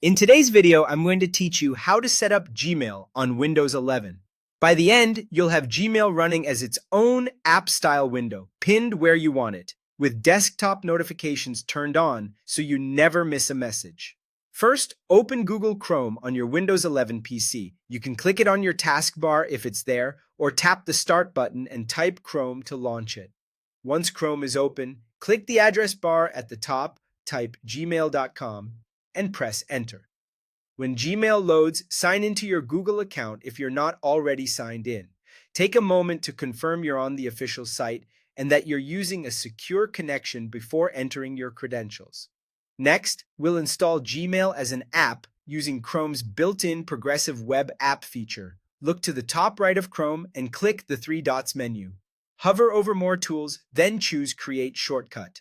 In today's video, I'm going to teach you how to set up Gmail on Windows 11. By the end, you'll have Gmail running as its own app-style window, pinned where you want it, with desktop notifications turned on so you never miss a message. First, open Google Chrome on your Windows 11 PC. You can click it on your taskbar if it's there, or tap the Start button and type Chrome to launch it. Once Chrome is open, click the address bar at the top, type gmail.com, and press Enter. When Gmail loads, sign into your Google account if you're not already signed in. Take a moment to confirm you're on the official site and that you're using a secure connection before entering your credentials. Next, we'll install Gmail as an app using Chrome's built-in progressive web app feature. Look to the top right of Chrome and click the three dots menu. Hover over More Tools, then choose Create Shortcut.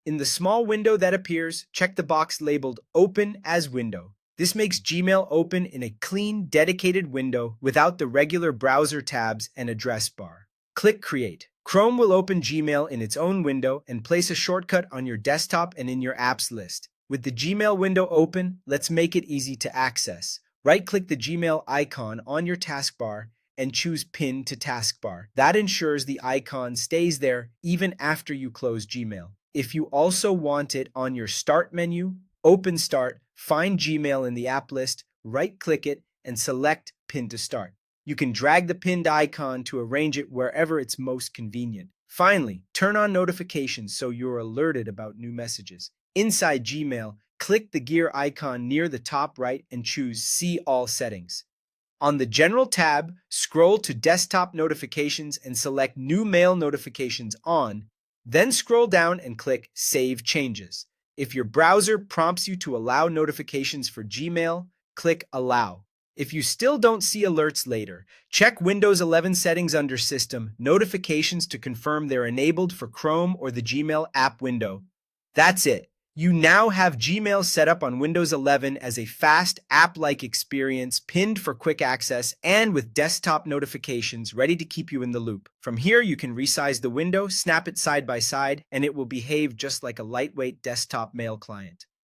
In the small window that appears, check the box labeled Open as Window. This makes Gmail open in a clean, dedicated window without the regular browser tabs and address bar. Click Create. Chrome will open Gmail in its own window and place a shortcut on your desktop and in your apps list. With the Gmail window open, let's make it easy to access. Right-click the Gmail icon on your taskbar and choose Pin to Taskbar. That ensures the icon stays there even after you close Gmail. If you also want it on your Start menu, open Start, find Gmail in the app list, right-click it, and select Pin to Start. You can drag the pinned icon to arrange it wherever it's most convenient. Finally, turn on notifications so you're alerted about new messages. Inside Gmail, click the gear icon near the top right and choose See All Settings. On the General tab, scroll to Desktop Notifications and select New Mail Notifications On. Then scroll down and click Save Changes. If your browser prompts you to allow notifications for Gmail, click Allow. If you still don't see alerts later, check Windows 11 settings under System Notifications to confirm they're enabled for Chrome or the Gmail app window. That's it. You now have Gmail set up on Windows 11 as a fast, app-like experience, pinned for quick access, and with desktop notifications ready to keep you in the loop. From here, you can resize the window, snap it side by side, and it will behave just like a lightweight desktop mail client.